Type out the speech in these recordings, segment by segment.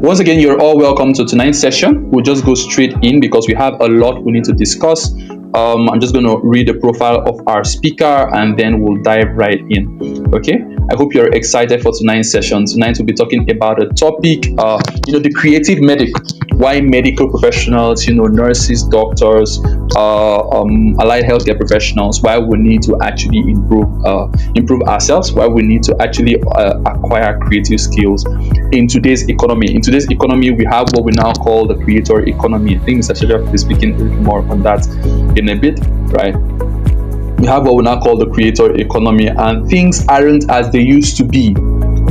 Once again, you're all welcome to tonight's session. We'll just go straight in because we have a lot we need to discuss. I'm just going to read the profile of our speaker and then we'll dive right in. Okay, I hope you're excited for tonight's session. Tonight we'll be talking about a topic, the creative medic. Why medical professionals, nurses, doctors, allied healthcare professionals, why we need to actually improve ourselves, why we need to actually acquire creative skills in today's economy. In today's economy, we have what we now call the creator economy. I think Mr. Shedrack will be speaking a little more on that in a bit, right? We have what we now call the creator economy, and things aren't as they used to be.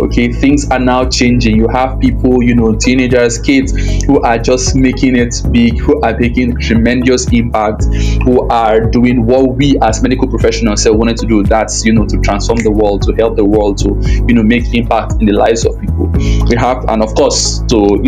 Okay, things are now changing. You have people, teenagers, kids who are just making it big, who are making tremendous impact, who are doing what we as medical professionals say wanted to do. That's, to transform the world, to help the world, to, make impact in the lives of people. We have, and of course, to,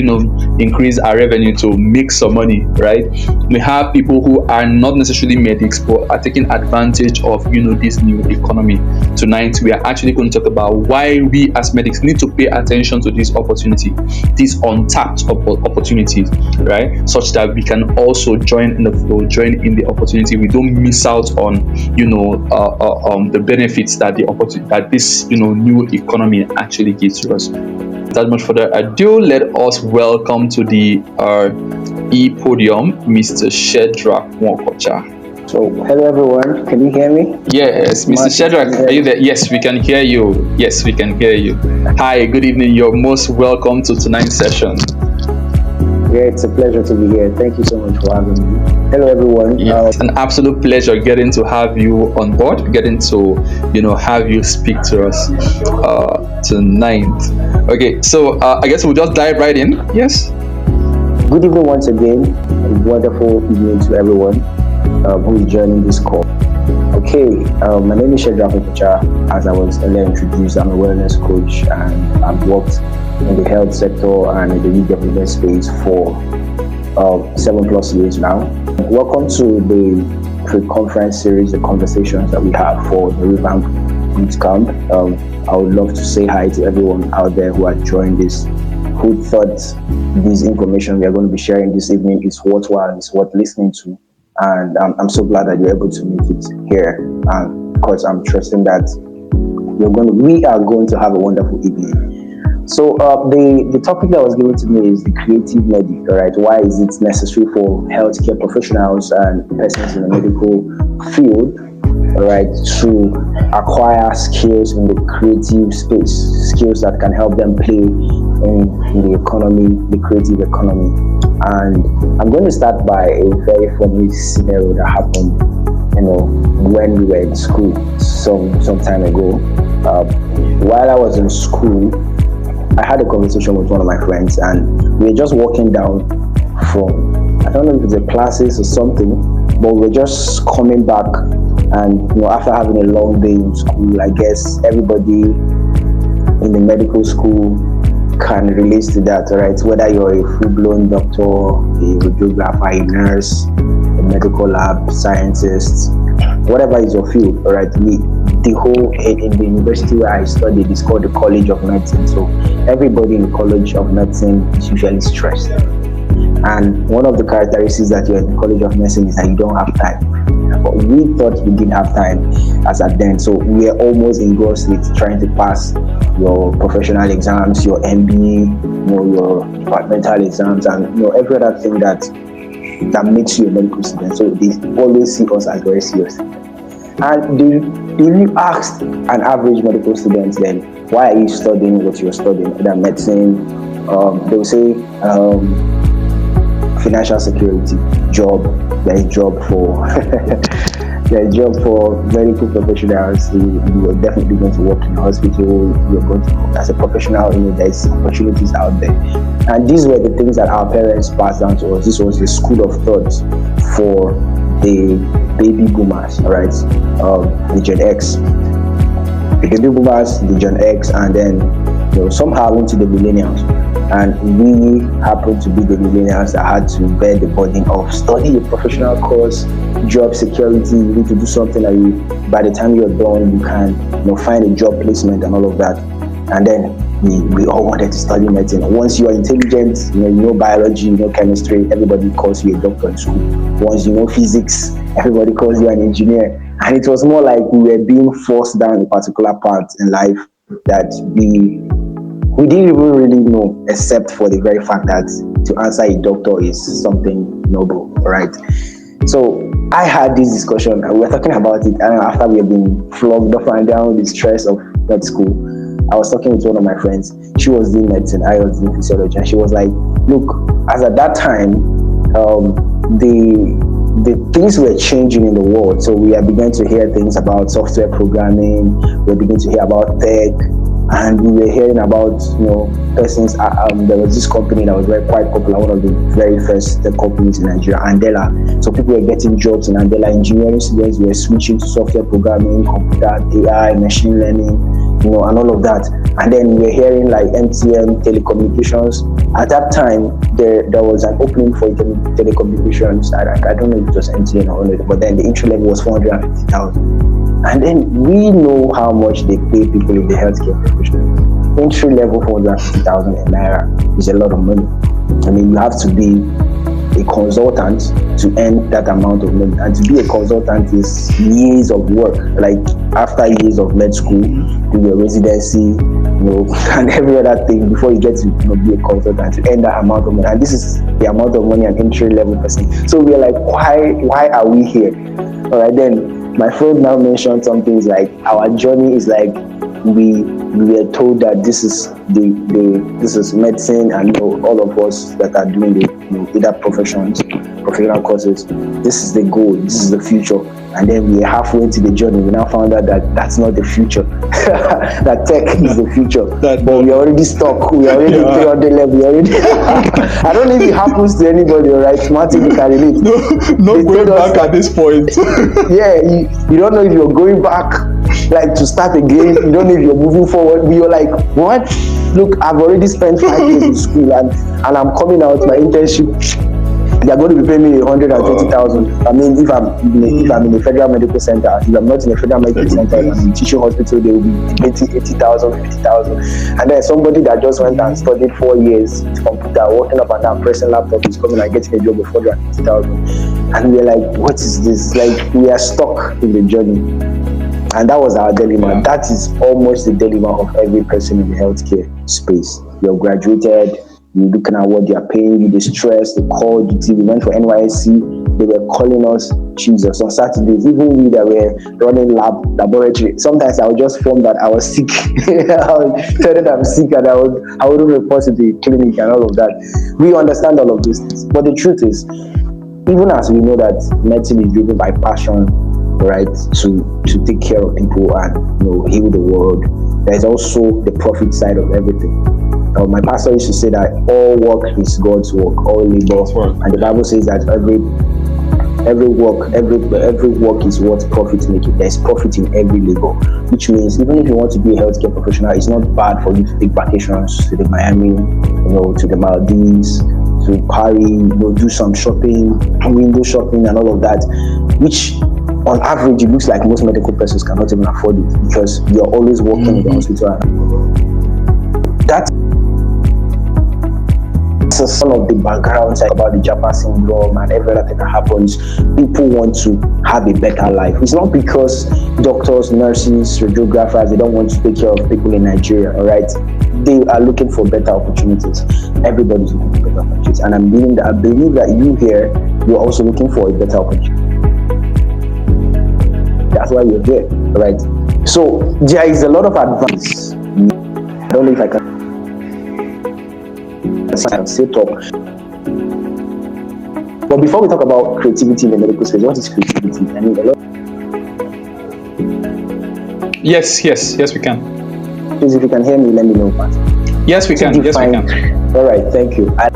increase our revenue, to make some money, right? We have people who are not necessarily medics, but are taking advantage of, this new economy. Tonight, we are actually going to talk about why we as medics need to pay attention to this opportunity, these untapped opportunities, right? Such that we can also join in the flow, join in the opportunity. We don't miss out on, the benefits that this, new economy actually gives to us. Without much further ado, let us welcome to the podium, Mr. Shedrack Nwakocha. So, hello everyone, can you hear me? Yes, Mr. Shedrack, are you there? Yes, we can hear you. Yes, we can hear you. Hi, good evening. You're most welcome to tonight's session. Yeah, it's a pleasure to be here. Thank you so much for having me. Hello everyone. It's an absolute pleasure getting to have you on board, getting to, have you speak to us tonight. Okay, so I guess we'll just dive right in. Yes? Good evening once again. A wonderful evening to everyone who is joining this call. Okay, my name is Shedrack Nwakocha. As I was earlier introduced, I'm a wellness coach and I've worked in the health sector and in the youth development space for 7+ years now. Welcome to the pre-conference series, the conversations that we have for the Revamp Youth Camp. I would love to say hi to everyone out there who has joined this, who thought this information we are going to be sharing this evening is worthwhile, is worth listening to. And I'm so glad that you're able to make it here. And of course, I'm trusting that we are going to have a wonderful evening. So the topic that was given to me is the creative medic, all right? Why is it necessary for healthcare professionals and persons in the medical field, all right, to acquire skills in the creative space, skills that can help them play in the economy, the creative economy. And I'm going to start by a very funny scenario that happened, when we were in school some time ago. While I was in school, I had a conversation with one of my friends, and we were just walking down from, I don't know if it's a classes or something, but we were just coming back. And after having a long day in school, I guess everybody in the medical school can relate to that, right? Whether you're a full-blown doctor, a radiographer, a nurse, a medical lab scientist, whatever is your field, all right? The whole in the university where I studied is called the College of Medicine. So everybody in the College of Medicine is usually stressed. And one of the characteristics that you're in the College of Medicine is that you don't have time. But we thought we didn't have time as at then. So we are almost engrossed with trying to pass your professional exams, your MBE, your departmental exams, and every other thing that makes you a medical student. So they always see us as very serious. And if you asked an average medical student then, why are you studying what you're studying, whether medicine, they will say financial security, job. There is job for there is job for medical professionals. You are definitely going to work in a hospital. You're going to, as a professional, there's opportunities out there. And these were the things that our parents passed down to us. This was the school of thought for the baby boomers, right? The Gen X, the baby boomers, the Gen X, and then somehow into the millennials. And we happen to be the millennials that had to bear the burden of studying a professional course, job security. You need to do something that by the time you're done, you can find a job placement and all of that. And then we all wanted to study medicine. Once you are intelligent, you know biology, you know chemistry, everybody calls you a doctor in school. Once you know physics, everybody calls you an engineer. And it was more like we were being forced down a particular path in life that we didn't even really know, except for the very fact that to answer a doctor is something noble, right? So I had this discussion, and we were talking about it, and after we had been flogged up and down the stress of med school, I was talking with one of my friends. She was doing medicine, I was doing physiology, and she was like, look, as at that time, the things were changing in the world. So we are beginning to hear things about software programming, we're beginning to hear about tech, and we were hearing about, you know, persons. There was this company that was quite popular, one of the very first tech companies in Nigeria, Andela. So people were getting jobs in Andela. Engineering students were switching to software programming, computer, AI, machine learning, you know, and all of that. And then we were hearing like MTN, telecommunications. At that time, there was an opening for telecommunications. I don't know if it was MTN or not, but then the entry level was 450,000. And then we know how much they pay people in the healthcare profession. Entry level 450,000 in Naira is a lot of money. I mean, you have to be a consultant to earn that amount of money. And to be a consultant is years of work. Like after years of med school, do your residency, you know, and every other thing before you get to, you know, be a consultant to earn that amount of money. And this is the amount of money an entry level person. So we're like, why are we here? All right, then. My friend now mentioned some things like our journey is like we were told that this is this is medicine, and you know, all of us that are doing the, you know, either professional courses, this is the goal, this is the future. And then we are halfway into the journey. We now found out that that's not the future. That tech is the future. But we are already stuck. We are already 300 level. We already. I don't know if it happens to anybody, all right? Martin, you can relate. No going back at this point. Yeah, you don't know if you're going back, like to start again. You don't know if you're moving forward. We are like, what? Look, I've already spent 5 years in school, and I'm coming out my internship. They are going to be paying me 120,000. I mean, if I'm in a federal medical center, if I'm not in a federal medical center, I'm in a teaching hospital, they will be getting 80,000, 50,000. And then somebody that just went and studied 4 years with computer, working up and down, pressing laptop, is coming and getting a job of 450,000. And we're like, what is this? Like, we are stuck in the journey. And that was our dilemma. Yeah. That is almost the dilemma of every person in the healthcare space. You're graduated, you're looking at what they are paying you, the stress, the call duty. We went for NYSC, they were calling us, Jesus, on Saturdays, even we that were running laboratory. Sometimes I would just form that I was sick. I would tell them I'm sick, and I would report to the clinic and all of that. We understand all of these things. But the truth is, even as we know that medicine is driven by passion, right, to take care of people and, you know, heal the world, there's also the profit side of everything. My pastor used to say that all work is God's work, all labor, and the Bible says that every work is what profit making. There's profit in every labor, which means even if you want to be a healthcare professional, it's not bad for you to take vacations to the Miami, you know, to the Maldives, to Paris, you know, do some shopping, window shopping, and all of that, which on average it looks like most medical persons cannot even afford it, because you're always working in the hospital. That's some of the backgrounds about the Japa syndrome and every other thing that happens. People want to have a better life. It's not because doctors, nurses, radiographers, they don't want to take care of people in Nigeria, all right? They are looking for better opportunities. Everybody's looking for better opportunities. And I believe that you here, you're also looking for a better opportunity. That's why you're here, right? So there is a lot of advice. I don't know if I can still talk. But before we talk about creativity in the medical space, what is creativity? I mean, a lot. Yes, we can. Please, if you can hear me, let me know. Yes, we can. All right, thank you. I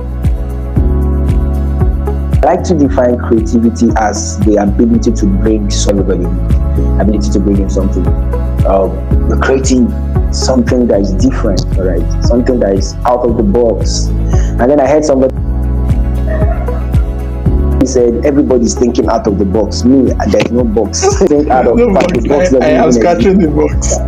like to define creativity as the ability to bring somebody, ability to bring in something. Creating something that is different, right? Something that is out of the box. And then I heard somebody said, everybody's thinking out of the box. Me, there's no box. Think out of the box. I am scratching the box.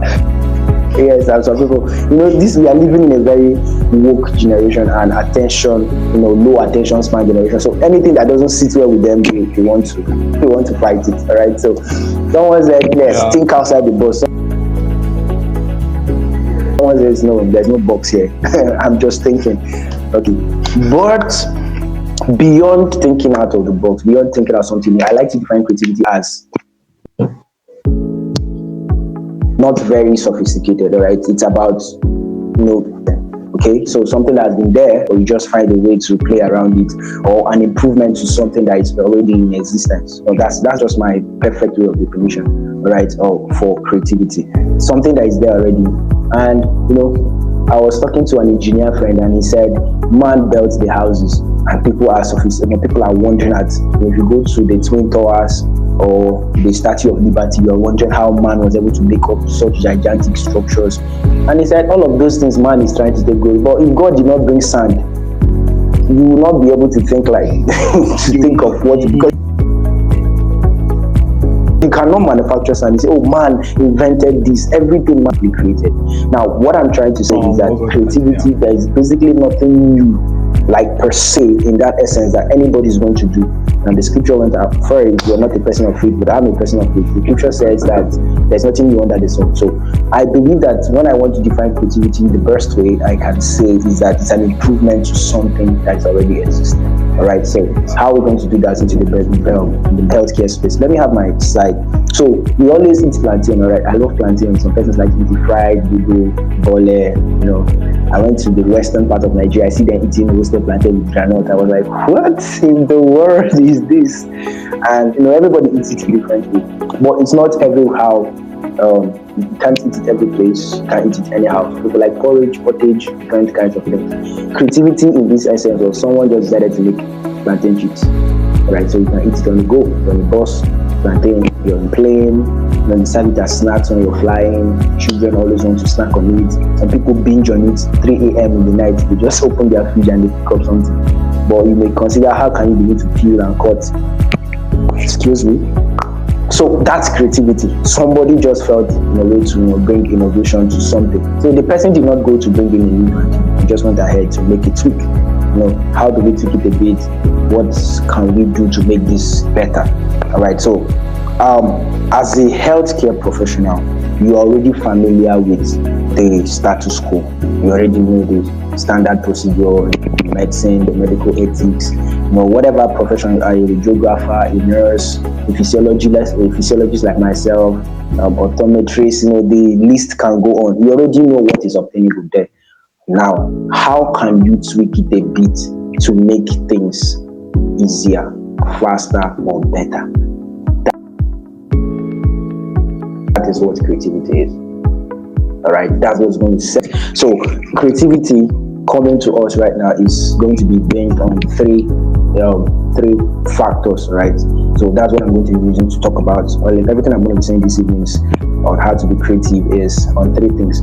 Yes, and some people, this we are living in a very woke generation and attention, low attention span generation. So anything that doesn't sit well with them, they want to fight it. All right. So someone said, yes, think outside the box. Someone says, no, there's no box here. I'm just thinking. Okay, but beyond thinking out of the box, beyond thinking out something new, I like to define creativity as not very sophisticated. All right, it's about okay, so something that's been there, or you just find a way to play around it, or an improvement to something that is already in existence. That's just my perfect way of definition, right? For creativity, something that is there already. And I was talking to an engineer friend, and he said, man built the houses, and people are sophisticated. People are wondering if you go to the Twin Towers or the Statue of Liberty, you are wondering how man was able to make up such gigantic structures. And he said, all of those things man is trying to take glory. But if God did not bring sand, you will not be able to think think of what, because you cannot manufacture sand. You say, oh, man invented this. Everything must be created. Now, what I'm trying to say is that creativity, there is basically nothing new, like per se, in that essence that anybody is going to do. And the scripture went up, sorry, you're not a person of faith, but I'm a person of faith. The scripture says that there's nothing new under the sun. So I believe that when I want to define creativity, the best way I can say is that it's an improvement to something that's already existing. All right, so how are we going to do that into the healthcare space? Let me have my slide. So we always eat plantain, all right? I love plantain. Some persons like eating fried, bubu, bole, I went to the western part of Nigeria. I see them eating roasted plantain with granite. I was like, what in the world is this? And everybody eats it differently, but it's not how. You can't eat it every place. You can't eat it anyhow. People like porridge, pottage, different kinds of things. Creativity in this essence of someone just decided to make plantain chips. Right, so you can eat it on the go, on the bus, plantain, you're on plane, then you serve it as snacks when you're flying. Children always want to snack on it. Some people binge on it 3 a.m. in the night. They just open their fridge and they pick up something. But you may consider, how can you begin to peel and cut? Excuse me. So that's creativity. Somebody just felt in a way to bring innovation to something. So the person did not go to bring in a new brand. He just went ahead to make a tweak. How do we tweak it a bit? What can we do to make this better? All right. So as a healthcare professional, you're already familiar with the status quo. You already know the standard procedure, medicine, the medical ethics, whatever profession you are, a radiographer, a nurse, a physiologist like myself, optometrist, the list can go on. You already know what is obtainable there. Now, how can you tweak it a bit to make things easier, faster, or better? That is what creativity is. All right, that's what's going to say. So, creativity coming to us right now is going to be based on three factors, right? So that's what I'm going to be using to talk about. Everything I'm going to be saying this evening on how to be creative is on three things.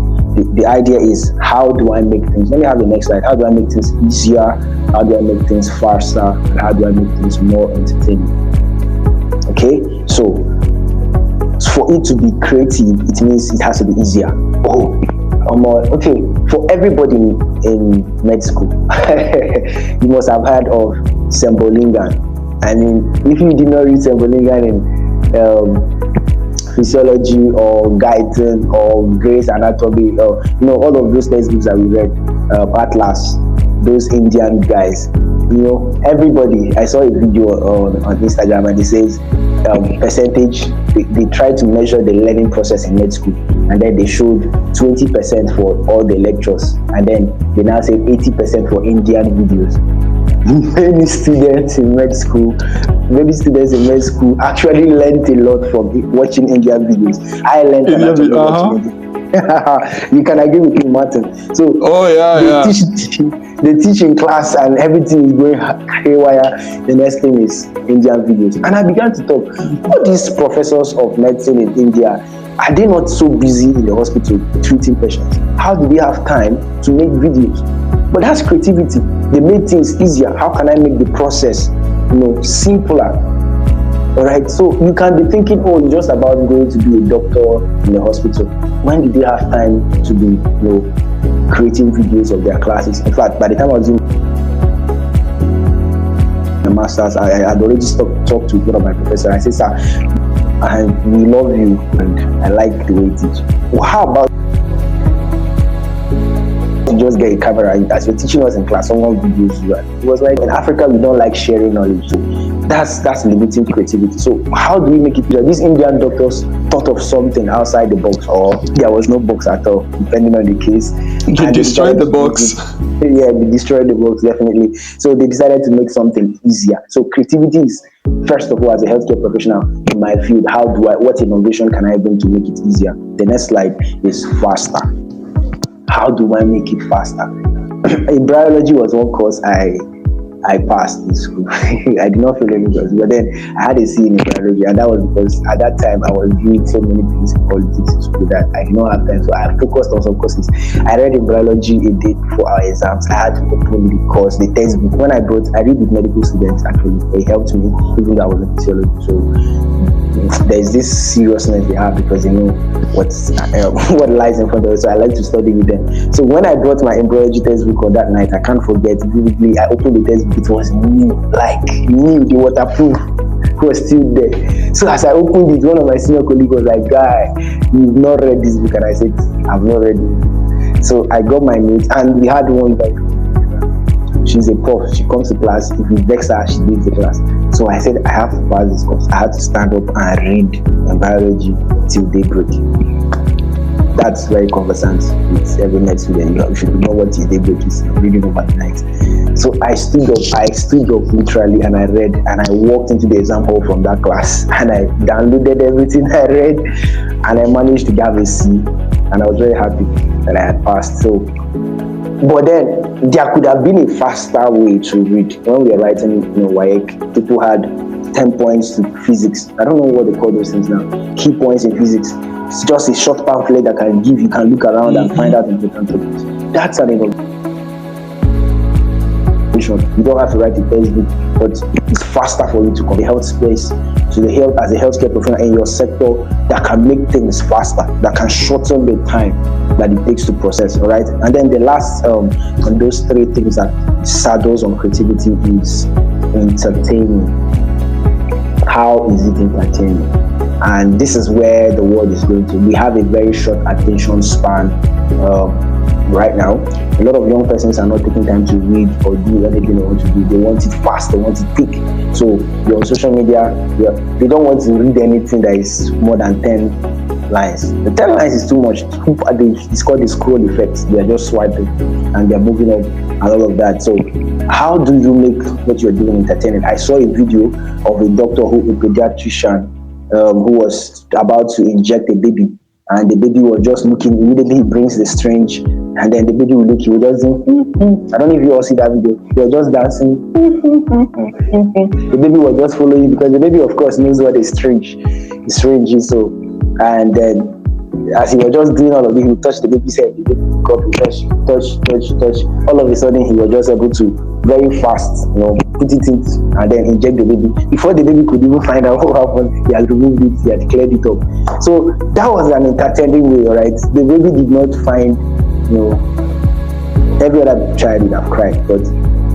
The idea is, how do I make things? Let me have the next slide. How do I make things easier? How do I make things faster? And how do I make things more entertaining? Okay, so for it to be creative, it means it has to be easier. Okay, for everybody in med school, you must have heard of Sembolinga. I mean, if you did not read Sembolinga in physiology or Guyton or Gray's Anatomy, or all of those textbooks that we read, Atlas, those Indian guys, everybody. I saw a video on Instagram, and it says percentage. They tried to measure the learning process in med school, and then they showed 20% for all the lectures, and then they now say 80% for Indian videos. Many students in med school actually learned a lot from watching Indian videos. I learned a lot from watching. You can agree with me, Martin. So they teach in class and everything is going haywire. The next thing is Indian videos. And I began to talk, all these professors of medicine in India, are they not so busy in the hospital treating patients? How do they have time to make videos? But that's creativity. They made things easier. How can I make the process, simpler? All right, so you can be thinking, oh, it's just about going to be a doctor in the hospital. When did they have time to be, creating videos of their classes? In fact, by the time I was doing my master's, I had already talked to one of my professors. I said, sir, we love you and I like the way you teach. Well, how about you just get a camera as you're teaching us in class, someone videos you? It was like, in Africa, we don't like sharing knowledge. So that's limiting creativity. So how do we make it clear? These Indian doctors thought of something outside the box, or there was no box at all, depending on the case. They destroyed the box. Yeah, they destroyed the box, definitely. So they decided to make something easier. So creativity is, first of all, as a healthcare professional in my field, what innovation can I bring to make it easier? The next slide is faster. How do I make it faster? Embryology was one course I passed in school. I did not feel any course, but then I had a C in embryology, and that was because at that time I was doing so many things in politics in school that I did not have time, so I focused on some courses. I read embryology a day before our exams. I had to open the course, the textbook. When I read with medical students, actually, they helped me, even though I was in physiology. So there's this seriousness they have because they know what lies in front of us. So I like to study with them. So when I brought my embryology textbook on that night, I can't forget vividly. I opened the textbook. It was new, the waterproof was still there. So as I opened it, one of my senior colleagues was like, "Guy, you've not read this book," and I said, "I've not read it." So I got my notes, and we had one like, she's a prof. She comes to class. If we vex her, she leaves the class. So I said, I have to pass this course. I had to stand up and read embryology till daybreak. That's very conversant with every med student. You should know what is daybreak is, reading overnight. So I stood up literally, and I read, and I walked into the exam hall from that class, and I downloaded everything I read, and I managed to get a C, and I was very happy that I had passed. So, but then there could have been a faster way to read. When we were writing, WAEC, people had 10 points to physics. I don't know what they call those things now. Key points in physics. It's just a short pamphlet that you can look around and find out important topics. That's an innovation. You don't have to write a textbook, but it's faster for you to come to the health space, as a healthcare professional in your sector, that can make things faster, that can shorten the time that it takes to process, all right? And then the last on those three things that saddles on creativity is entertaining. How is it entertaining? And this is where the world is going to. We have a very short attention span right now. A lot of young persons are not taking time to read or do anything they want to do. They want it fast, they want it quick. So you're on social media, they don't want to read anything that is more than 10 lines. The 10 lines is too much. It's called the scroll effect. They are just swiping and they're moving up and all of that. So how do you make what you're doing entertaining? I saw a video of a doctor, a pediatrician, who was about to inject a baby, and the baby was just looking. Immediately he brings the syringe, and then the baby will look. He was just I don't know if you all see that video. He was just dancing. The baby was just following, because the baby, of course, knows what a syringe is. So, and then as he was just doing all of it, he touched the baby's head. The baby got touch. All of a sudden, he was just able to very fast, put it in and then inject the baby. Before the baby could even find out what happened, he had removed it, he had cleared it up. So that was an entertaining way, right? The baby did not find, every other child would have cried, but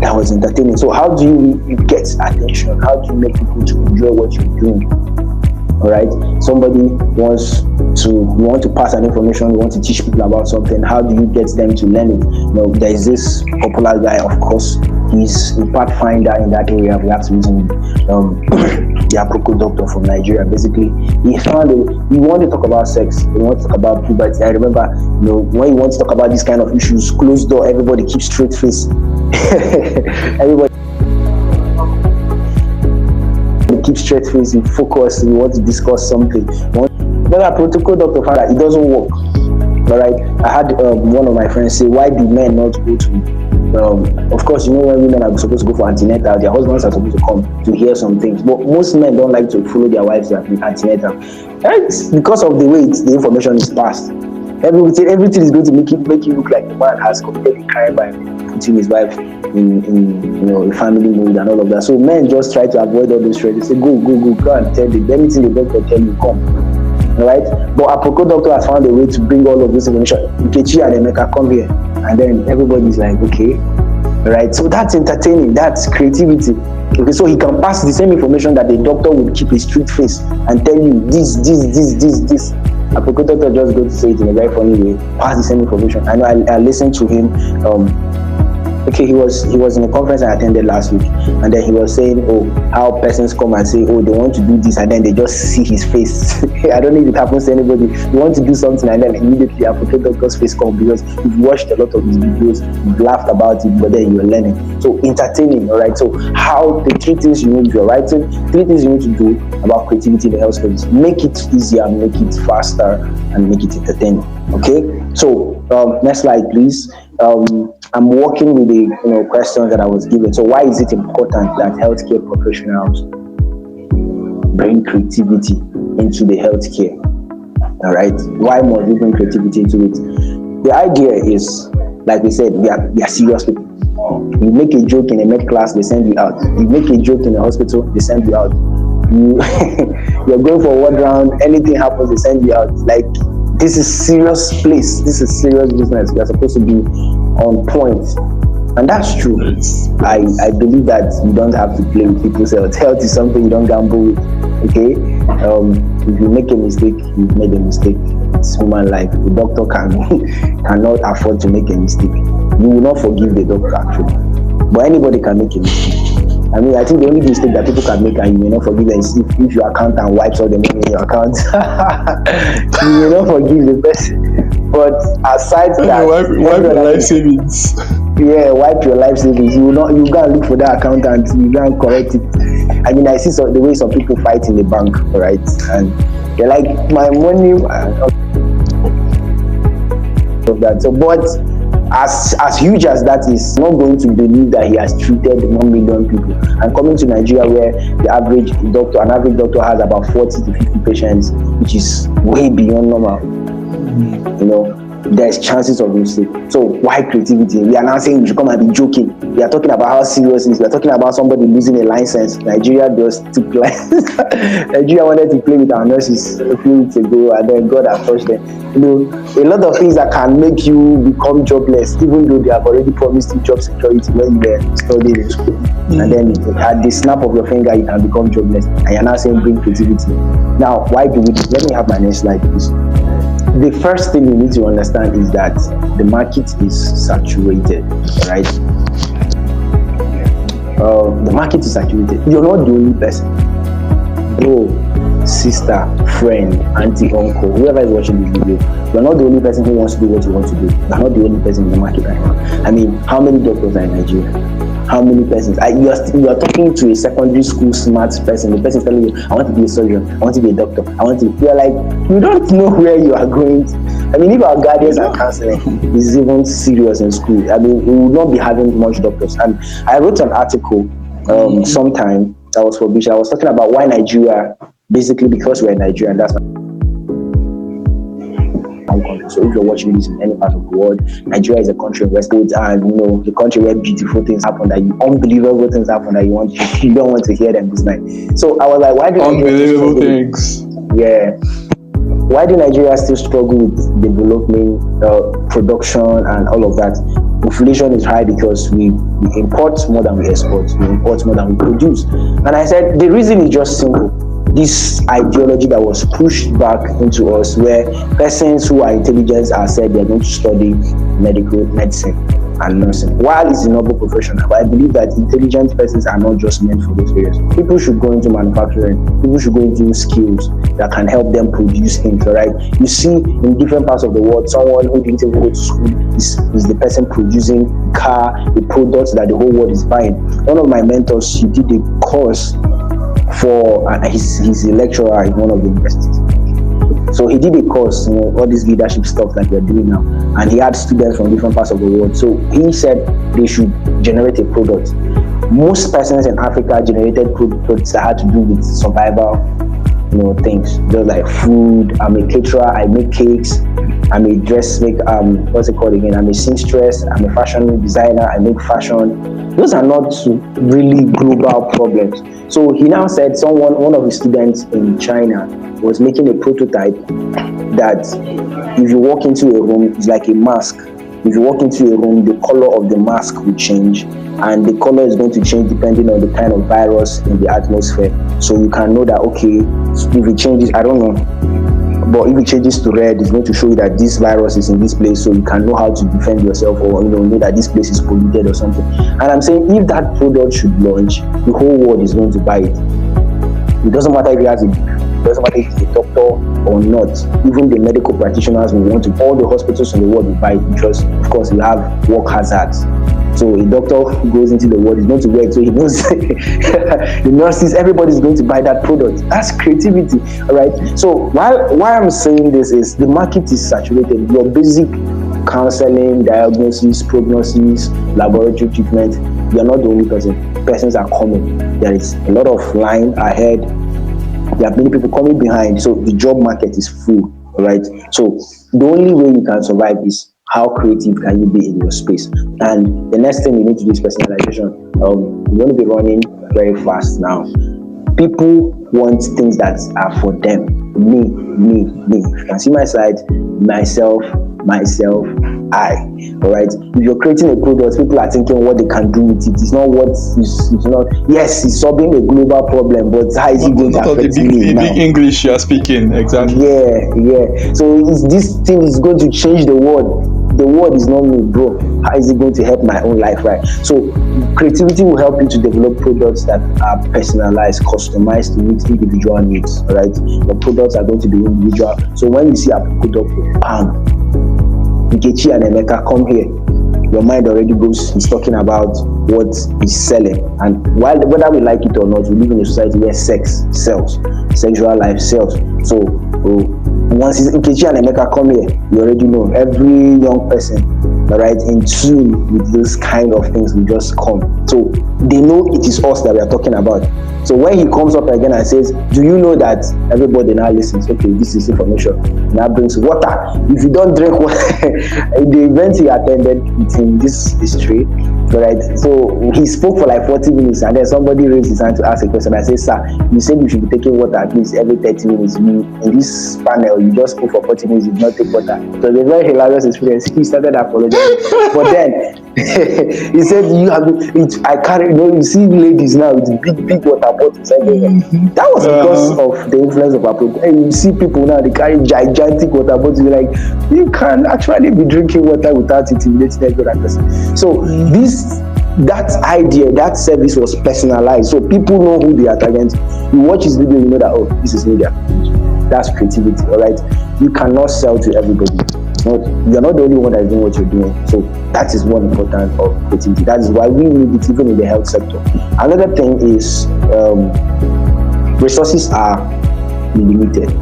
that was entertaining. So how do you get attention? How do you make people to enjoy what you're doing? All right, somebody you want to pass an information, you want to teach people about something. How do you get them to learn it? There is this popular guy, of course, he's a pathfinder in that area. We have to use him, the Aproko doctor from Nigeria. Basically, he found you want to talk about sex, you want to talk about puberty. I remember, when you want to talk about these kind of issues, closed door, everybody keeps straight face. Everybody keep straight face, you focus, you want to discuss something. But a protocol doctor found that it doesn't work. All right, I had one of my friends say, why do men not go to, of course, when women are supposed to go for antenatal, their husbands are supposed to come to hear some things, but most men don't like to follow their wives to antenatal. It's because of the way the information is passed. Everything is going to make you look like the man has committed a crime by putting his wife in a family mood and all of that. So men just try to avoid all those stress. They say, go and tell them anything the doctor tell you, come. Right? But Aproko doctor has found a way to bring all of this information. Nkechi and Emeka, come here. And then everybody's like, okay. Right? So that's entertaining, that's creativity. Okay, so he can pass the same information that the doctor would keep a straight face and tell you this. Aproko doctor just go to say it in a very funny way, pass the same information. I know I listened to him. He was in a conference I attended last week, and then he was saying, how persons come and say, they want to do this, and then they just see his face. I don't know if it happens to anybody. You want to do something, and then immediately Aproko doctor's face comes, because you've watched a lot of his videos, you've laughed about it, but then you're learning. So entertaining, all right? So how the 3 things you need, if you're writing, 3 things you need to do about creativity in the health service: make it easier, make it faster, and make it entertaining. Okay? So next slide, please. I'm working with the questions that I was given. So why is it important that healthcare professionals bring creativity into the healthcare? All right. Why must we bring creativity into it? The idea is, like we said, we are serious people. You make a joke in a med class, they send you out. You make a joke in a hospital, they send you out. You're going for a ward round, anything happens, they send you out. Like, this is serious place. This is serious business. We are supposed to be on point. And that's true. I believe that you don't have to play with people's health. Health is something you don't gamble with. Okay? If you make a mistake, you've made a mistake. It's human life. The doctor cannot afford to make a mistake. You will not forgive the doctor, actually. But anybody can make a mistake. I mean, I think the only mistake that people can make, and you may not forgive them, is if your accountant wipes all the money in your account. You may not forgive the person. But aside from that, wipe your life savings. Yeah, wipe your life savings. You go and look for that accountant. You go and correct it. I mean, I see the way some people fight in the bank, right? And they're like, my money. Of that. So, but as huge as that is, not going to believe that he has treated 1 million people. And coming to Nigeria, where an average doctor has about 40 to 50 patients, which is way beyond normal. There's chances of mistake. So why creativity? We are now saying we should come and be joking. We are talking about how serious it is. We are talking about somebody losing a license. Nigeria just took license. Nigeria wanted to play with our nurses a few weeks ago, and then God has touched them. A lot of things that can make you become jobless, even though they have already promised you job security when you were studying in school. And then at the snap of your finger, you can become jobless. And you're now saying bring creativity. Now, why do we do? Let me have my next slide, please. The first thing you need to understand is that the market is saturated, right? The market is saturated. You're not the only person. Bro, sister, friend, auntie, uncle, whoever is watching this video, you're not the only person who wants to do what you want to do. You're not the only person in the market right now. I mean, how many doctors are in Nigeria? How many persons? You are talking to a secondary school smart person. The person is telling you, I want to be a surgeon, I want to be a doctor, you're like, you don't know where you are going to. I mean, if our guidance and counseling is even serious in school, I mean, we will not be having much doctors. And I wrote an article sometime that was published. I was talking about why Nigeria, basically because we're in Nigeria, and that's so if you're watching this in any part of the world, Nigeria is a country where sports and the country where beautiful things happen, unbelievable things happen that you don't want to hear them this night. So I was like, why do unbelievable things? Yeah. Why do Nigeria still struggle with development, production, and all of that? Inflation is high because we import more than we export. We import more than we produce. And I said the reason is just simple. This ideology that was pushed back into us, where persons who are intelligent are said they are going to study medicine and nursing. While it's a noble profession, but I believe that intelligent persons are not just meant for those areas. People should go into manufacturing. People should go into skills that can help them produce things, all right? You see, in different parts of the world, someone who didn't even go to school is the person producing the products that the whole world is buying. One of my mentors, he did a course for he's a lecturer in one of the universities. So he did a course, all this leadership stuff that we're doing now, and he had students from different parts of the world. So he said they should generate a product. Most persons in Africa generated products that had to do with survival, things, just like food. I'm a caterer, I make cakes. I'm a what's it called again? I'm a seamstress, I'm a fashion designer, I make fashion. Those are not really global problems. So he now said one of his students in China was making a prototype that if you walk into a room, it's like a mask. If you walk into a room, the color of the mask will change, and the color is going to change depending on the kind of virus in the atmosphere. So you can know that, okay, if it changes, I don't know, but if it changes to red, it's going to show you that this virus is in this place, so you can know how to defend yourself, or know that this place is polluted or something. And I'm saying, if that product should launch, the whole world is going to buy it. It doesn't matter if it doesn't matter if it's a doctor or not. Even the medical practitioners will want to. All the hospitals in the world will buy it, because, of course, we have work hazards. So a doctor who goes into the world is going to work, so he knows the nurses, everybody's going to buy that product. That's creativity, all right? So why I'm saying this is the market is saturated. Your basic counseling, diagnosis, prognosis, laboratory treatment, you're not the only person. Persons are coming. There is a lot of line ahead. There are many people coming behind. So the job market is full, all right? So the only way you can survive is how creative can you be in your space. And the next thing you need to do is personalization. You're going to be running very fast now. People want things that are for them. Me. You can see my slide. Myself, I. All right. If you're creating a product, people are thinking what they can do with it. It's not what it's not. Yes, it's solving a global problem, but how is it going to affect me now? Big English you're speaking, exactly. Yeah. So this thing is going to change the world. The world is not me, bro. How is it going to help my own life, right? So creativity will help you to develop products that are personalized, customized to meet individual needs, all right? The products are going to be individual. So when you see a product, bam, Nkechi and Emeka come here, your mind already goes, he's talking about what he's selling. And whether we like it or not, we live in a society where sex sells, sexual life sells. So once Nkechi and Emeka come here, you already know every young person, all right, in tune with this kind of things will just come. So they know it is us that we are talking about. So when he comes up again and says, do you know that, everybody now listens, okay, this is information. Now brings water. If you don't drink water, the event he attended in this history, right? So he spoke for like 40 minutes, and then somebody raised his hand to ask a question. I said, sir, you said you should be taking water at least every 30 minutes. In this panel, you just spoke for 40 minutes, you did not take water. So it's a very hilarious experience. He started apologizing. But then he said, I carry, you see ladies now with big water bottles. That was because of the influence of our program. And you see people now, they carry gigantic water bottles. You're like, you can actually be drinking water without intimidating every other person. So that idea, that service was personalized. So people know who they are targeting. You watch this video, you know that, oh, this is media. That's creativity, all right? You cannot sell to everybody. You're not the only one that is doing what you're doing. So that is one important of creativity. That is why we need it even in the health sector. Another thing is resources are limited.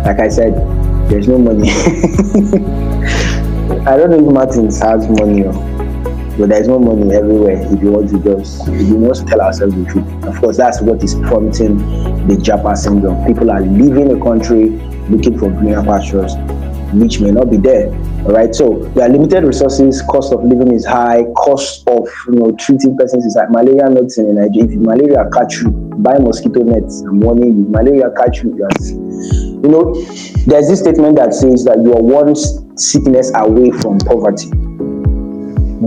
Like I said, there's no money. I don't know if Martins has money, but there's no money everywhere if you want to tell ourselves the truth. Of course, that's what is prompting the Japa syndrome. People are leaving the country looking for greener pastures, which may not be there. All right, so there are limited resources, cost of living is high, cost of treating persons is high. Malaria nets in Nigeria. If malaria catch you, buy mosquito nets. I'm warning you. Malaria catch you, there's this statement that says that you are one sickness away from poverty.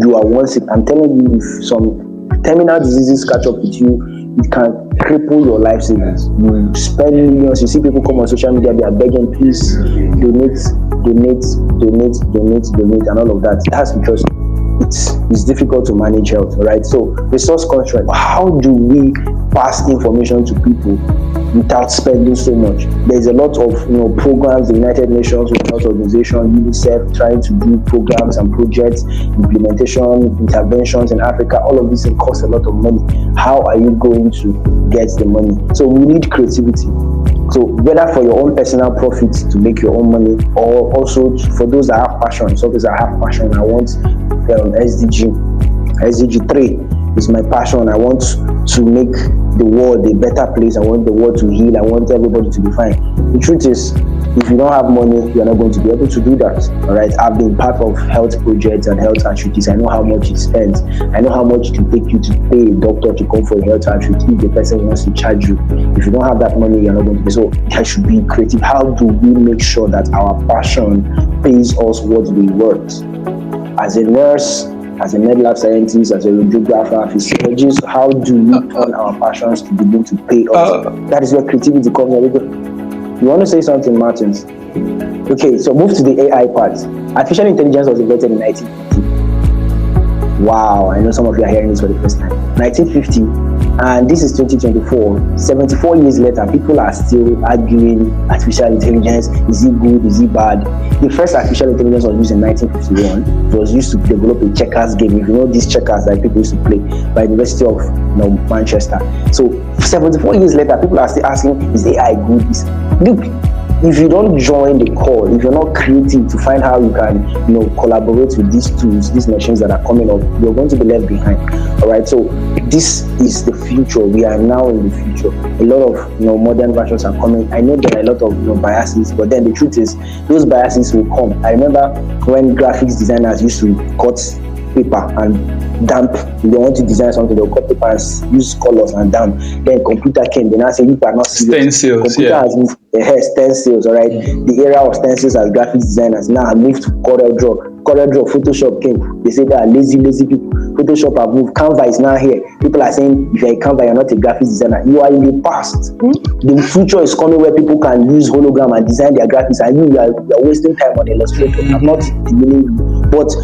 You are one sick. I'm telling you, if some terminal diseases catch up with you, it can cripple your life savings. You spend millions. You see people come on social media, they are begging, please donate, and all of that. That's because it's difficult to manage health, right? So resource constraint. How do we pass information to people without spending so much? There's a lot of programs, the United Nations, World Health Organization, UNICEF, trying to do programs and projects, implementation, interventions in Africa. All of this costs a lot of money. How are you going to get the money? So we need creativity. So whether for your own personal profit to make your own money, or also for those that have passion. So those that have passion, I want SDG 3. It's my passion. I want to make the world a better place. I want the world to heal. I want everybody to be fine. The truth is, if you don't have money, you're not going to be able to do that. All right. I've been part of health projects and health outreaches. I know how much it spends. I know how much it will take you to pay a doctor to come for a health outreach if the person wants to charge you. If you don't have that money, you're not going to be. So that should be creative. How do we make sure that our passion pays us what we worth? As a nurse, as a med lab scientist, as a radiographer, physiologist, how do we turn our passions to begin to pay us? That is where creativity comes in. You want to say something, Martins? Okay, so move to the AI part. Artificial intelligence was invented in 1950. Wow, I know some of you are hearing this for the first time. 1950, and this is 2024. 74 years later, people are still arguing artificial intelligence. Is it good? Is it bad? The first artificial intelligence was used in 1951. It was used to develop a checkers game. If you know these checkers that people used to play by the University of Manchester. So 74 years later, people are still asking, is AI good? Look, if you don't join the call, if you're not creative to find how you can, collaborate with these tools, these machines that are coming up, you're going to be left behind. All right. So this is the future. We are now in the future. A lot of modern versions are coming. I know there are a lot of biases, but then the truth is those biases will come. I remember when graphics designers used to cut paper and damp. If they want to design something, they'll cut paper and use colors and damp. Then computer came. They now say you cannot see stencils. Computer has moved. Stencils. All right. The era of stencils as graphics designers now moved to Corel Draw. Corel Draw, Photoshop came. They say they are lazy people. Photoshop have moved. Canva is now here. People are saying if you're a Canva, you're not a graphics designer. You are in the past. The future is coming where people can use hologram and design their graphics, and you are wasting time on Illustrator. I'm not demeaning you, but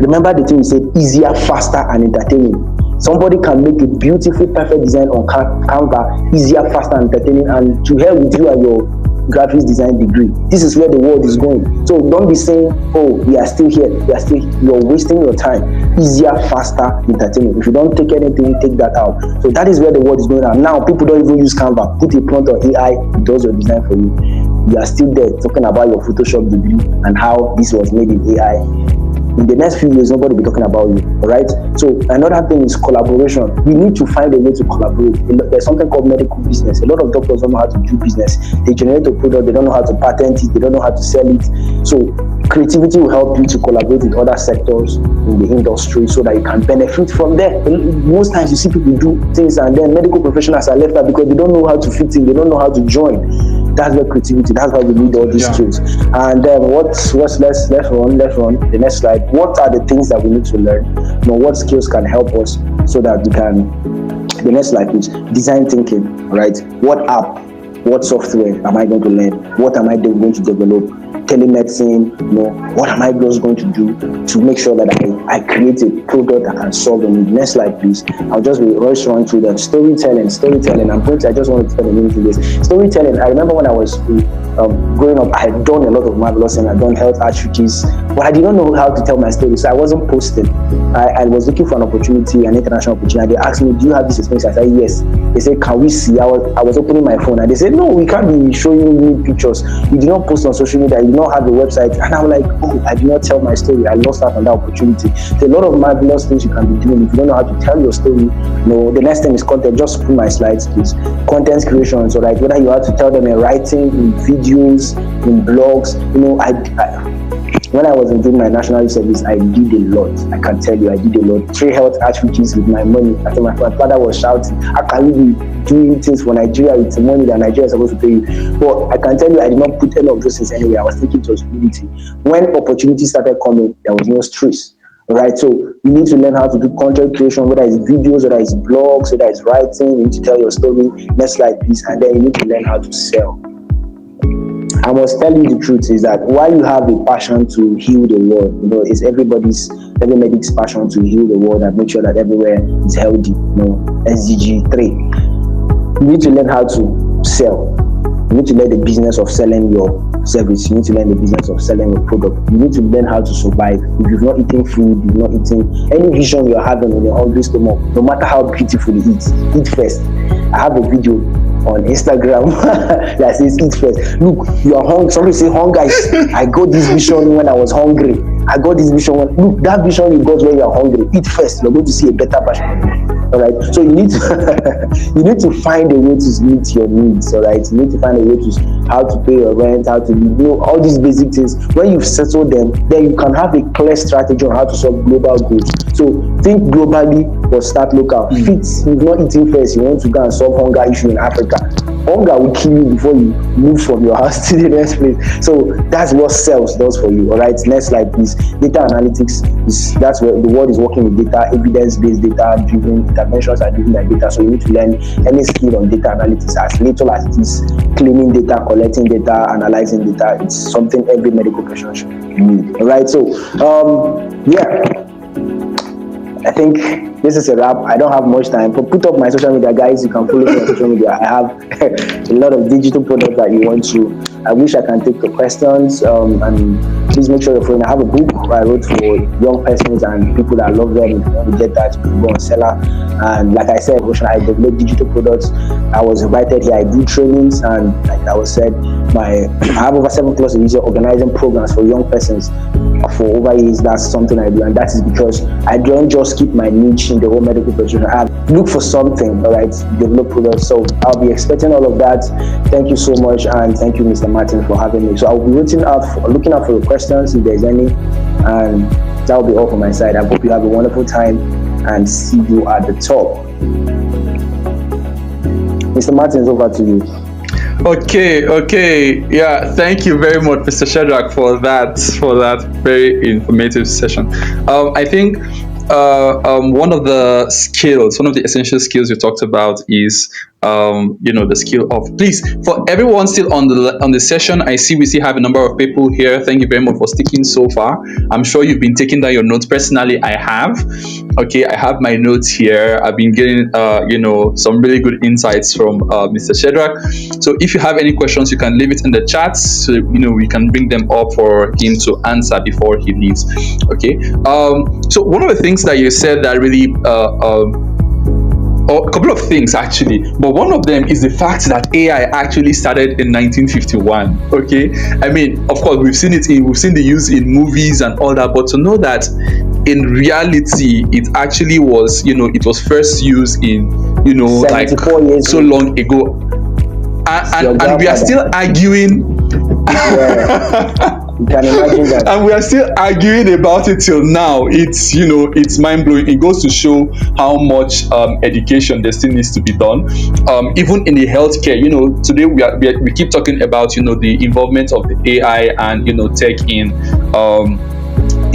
remember the thing we said: easier, faster, and entertaining. Somebody can make a beautiful, perfect design on Canva, easier, faster, and entertaining, and to hell with you and your graphics design degree. This is where the world is going. So don't be saying, oh, we are still here. You're wasting your time. Easier, faster, entertaining. If you don't take anything, take that out. So that is where the world is going on. Now people don't even use Canva. Put a prompt on AI, it does your design for you. You are still there talking about your Photoshop degree and how this was made in AI. In the next few years, nobody will be talking about you, all right? So another thing is collaboration. We need to find a way to collaborate. There's something called medical business. A lot of doctors don't know how to do business. They generate a product, they don't know how to patent it, they don't know how to sell it. So creativity will help you to collaborate with other sectors in the industry so that you can benefit from there. Most times you see people do things and then medical professionals are left out because they don't know how to fit in, they don't know how to join. That's where creativity, that's why we need all these tools. And then let's run the next slide. What are the things that we need to learn? What skills can help us so that we can, the next slide please, design thinking, right? What app, what software am I going to learn? What am I going to develop? Telemedicine, what am I just going to do to make sure that I create a product that can solve the need? Next slide, please. I'll just run through them. Storytelling. I just wanted to spend a minute on this. Storytelling. I remember when I was growing up, I had done a lot of marvelous and I'd done health outreaches, but I did not know how to tell my story, so I wasn't posting. I was looking for an opportunity, an international opportunity. They asked me, do you have this experience? I said, yes. They said, can we see? I was opening my phone and they said, no, we can't be showing you pictures. You do not post on social media. You do not have a website. And I'm like, oh, I did not tell my story. I lost out on that opportunity. There's a lot of marvelous things you can be doing if you don't know how to tell your story. The next thing is content. Just put my slides, please. Content creation. So like whether you have to tell them in writing, in videos, in blogs. When I was doing my national service, I did a lot. I can tell you, I did a lot. 3 health outreaches with my money. I think my father was shouting, how can you be doing things for Nigeria with the money that Nigeria is supposed to pay you? But I can tell you, I did not put any of those things anywhere. I was thinking it was community. When opportunities started coming, there was no stress. All right, so you need to learn how to do content creation, whether it's videos, whether it's blogs, whether it's writing. You need to tell your story. Next slide, please. And then you need to learn how to sell. I must tell you the truth is that while you have a passion to heal the world, it's every medic's passion to heal the world and make sure that everywhere is healthy. SDG 3. You need to learn how to sell. You need to learn the business of selling your service. You need to learn the business of selling your product. You need to learn how to survive. If you've not eaten food, you've not eaten any vision you're having in your hungry stomach, no matter how beautiful it is, eat first. I have a video on Instagram that says eat first. Look, you are hungry. Somebody say hunger. I got this vision when I was hungry. Look, that vision you got when you are hungry. Eat first. You're going to see a better version of you. All right, so you need to you need to find a way to meet your needs. All right, you need to find a way to how to pay your rent, how to all these basic things. When you've settled them, then you can have a clear strategy on how to solve global goals. So think globally but start local. Fit, you've not eaten first, you want to go and solve hunger issue in Africa. Hunger will kill you before you move from your house to the next place. So that's what sales does for you. All right, next slide please. Data analytics that's where the world is working with data, evidence-based data driven interventions are driven by data. So you need to learn any skill on data analytics as little as it is cleaning data, collecting data, analyzing data. It's something every medical professional should need. All right, so I think this is a wrap. I don't have much time, but put up my social media, guys. You can follow me on social media. I have a lot of digital products that you want to. I wish I can take your questions. And please make sure you're following. I have a book I wrote for young persons and people that love them. If you want to get that, you can go on Seller. And like I said, I develop digital products. I was invited here. I do trainings, and like I was said, I have over 7 plus years of organizing programs for young persons for over years. That's something I do, and that is because I don't just keep my niche in the whole medical profession. I look for something, all right, develop products. So I'll be expecting all of that. Thank you so much, and thank you, Mr. Martin, for having me. So I'll be looking out for your questions if there's any, and that will be all from my side. I hope you have a wonderful time and see you at the top. Mr. Martin, it's over to you. Okay. Yeah, thank you very much, Mr. Shadrach, for that very informative session. I think one of the essential skills you talked about is the skill of, please, for everyone still on the session, we still have a number of people here. Thank you very much for sticking so far. I'm sure you've been taking down your notes. Personally, I have. Okay, I have my notes here. I've been getting some really good insights from Mr. Shadrach. So if you have any questions, you can leave it in the chat, so we can bring them up for him to answer before he leaves. Okay. So one of the things that you said that really a couple of things actually, but one of them is the fact that AI actually started in 1951. Okay, I mean, of course, we've seen the use in movies and all that, but to know that in reality it actually was, it was first used in, like so long ago, and we are still arguing. Yeah. You can imagine that. And we are still arguing about it till now. It's mind-blowing. It goes to show how much education there still needs to be done. Even in the healthcare, today we keep talking about, the involvement of the AI and, tech in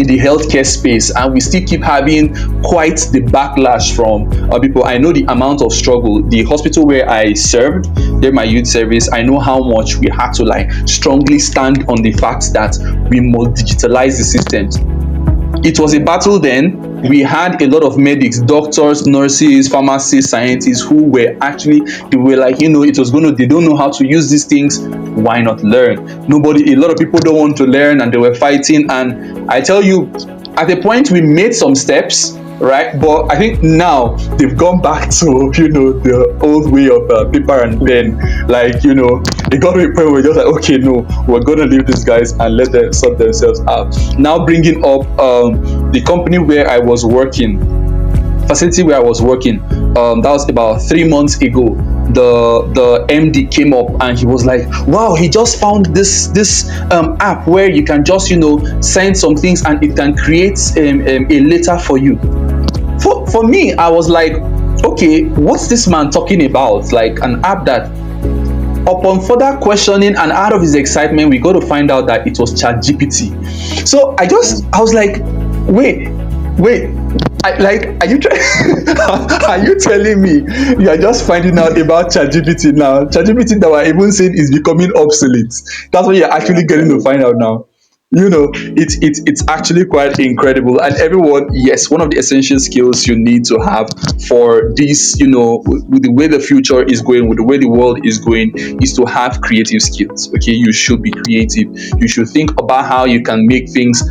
the healthcare space, and we still keep having quite the backlash from people. I know the amount of struggle. The hospital where I served, during my youth service, I know how much we had to strongly stand on the fact that we must digitalize the systems. It was a battle then. We had a lot of medics, doctors, nurses, pharmacists, scientists who were actually, they were like, they don't know how to use these things. Why not learn? A lot of people don't want to learn, and they were fighting. And I tell you, at a point we made some steps, right? But I think now they've gone back to, the old way of paper and pen. It got to a point where we're just like, okay, no, we're going to leave these guys and let them sort themselves out. Now bringing up the company where I was working, facility where I was working, that was about 3 months ago. The MD came up and he was like, wow, he just found this app where you can just send some things and it can create a letter for you. For me, I was like, okay, what's this man talking about? Like an app that, upon further questioning and out of his excitement, we got to find out that it was ChatGPT. So I was like, wait, are you are you telling me you are just finding out about ChatGPT now? ChatGPT that we're even saying is becoming obsolete. That's what you're actually getting to find out now. It's actually quite incredible. And everyone, yes, one of the essential skills you need to have for this, with the way the future is going, with the way the world is going, is to have creative skills. Okay, you should be creative. You should think about how you can make things,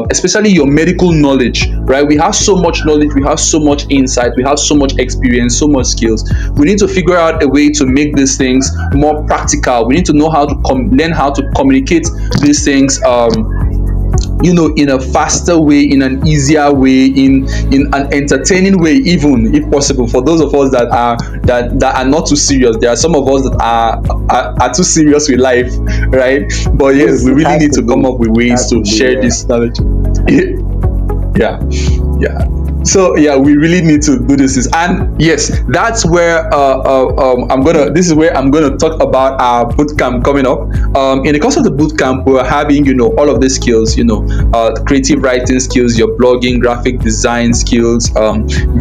especially your medical knowledge, right? We have so much knowledge, we have so much insight, we have so much experience, so much skills. We need to figure out a way to make these things more practical. We need to know how to learn how to communicate these things in a faster way, in an easier way, in an entertaining way, even if possible. For those of us that are not too serious, there are some of us that are too serious with life, right? But yes, we really need to come up with ways to share this knowledge. Yeah. So yeah, we really need to do this. And yes, that's where this is where I'm gonna talk about our bootcamp coming up. In the course of the bootcamp, we're having all of these skills, creative writing skills, your blogging, graphic design skills,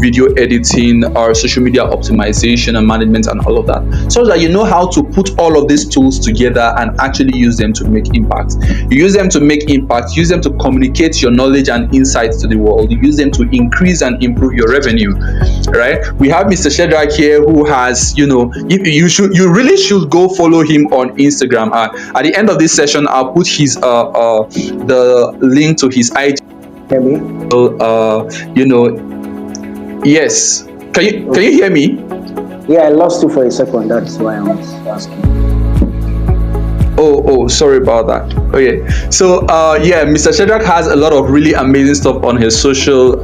video editing, or social media optimization and management, and all of that, so that you know how to put all of these tools together and actually use them to make impact. You use them to make impact. Use them to communicate your knowledge and insights to the world. You use them to increase and improve your revenue, right? We have Mr. Shedrack here, who has, you really should go follow him on Instagram. At the end of this session, I'll put his the link to his IG. Hear me? Yes. Can you hear me? Yeah, I lost you for a second. That's why I was asking. Oh, sorry about that. Okay, so Mr. Shedrack has a lot of really amazing stuff on his social.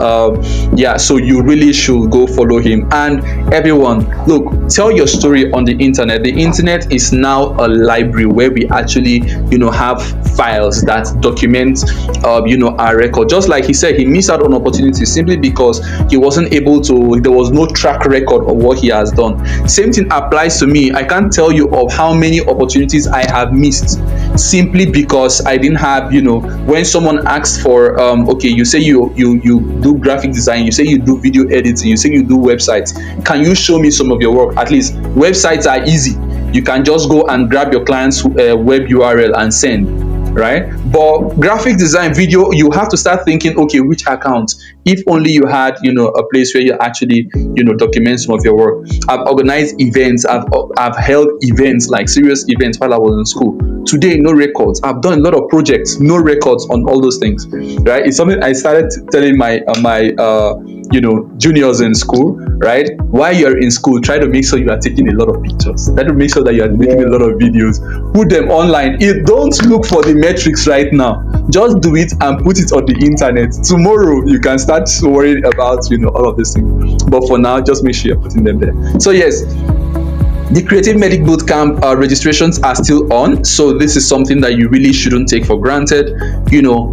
So you really should go follow him. And everyone, look, tell your story on the internet. The internet is now a library where we actually, have files that document, our record. Just like he said, he missed out on opportunities simply because he wasn't able to. There was no track record of what he has done. Same thing applies to me. I can't tell you of how many opportunities I have missed simply because I didn't have, when someone asks for, you say you do graphic design, you say you do video editing, you say you do websites. Can you show me some of your work? At least websites are easy. You can just go and grab your client's web URL and send. Right? But graphic design, video, you have to start thinking, okay, which account? If only you had, a place where you actually, document some of your work. I've organized events. I've held events, like serious events, while I was in school. Today, no records. I've done a lot of projects, no records on all those things. Right? It's something I started telling my juniors in school. Right? While you're in school, try to make sure you are taking a lot of pictures. Try to make sure that you are making a lot of videos. Put them online. Don't look for the metrics right now. Just do it and put it on the internet. Tomorrow you can start worrying about all of these things. But for now, just make sure you're putting them there. So yes, the Creative Medic Bootcamp registrations are still on, so this is something that you really shouldn't take for granted.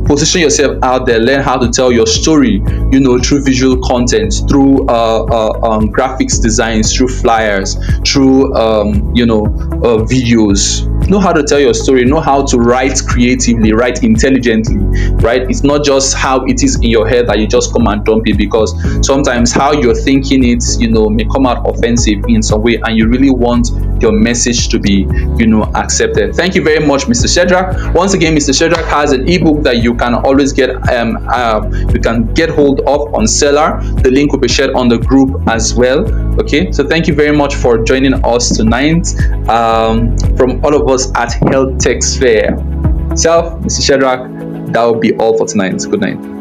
Position yourself out there, learn how to tell your story, through visual content, through graphics designs, through flyers, through videos. Know how to tell your story, know how to write creatively, write intelligently, right? It's not just how it is in your head that you just come and dump it, because sometimes how you're thinking it, may come out offensive in some way, and you really want your message to be, accepted. Thank you very much, Mr. Shedrack. Once again, Mr. Shedrack has an ebook that you can always get, you can get hold of on Seller. The link will be shared on the group as well. Okay, so thank you very much for joining us tonight. From all of us at Health Tech Sphere. Mr. Shedrack, that will be all for tonight. Good night.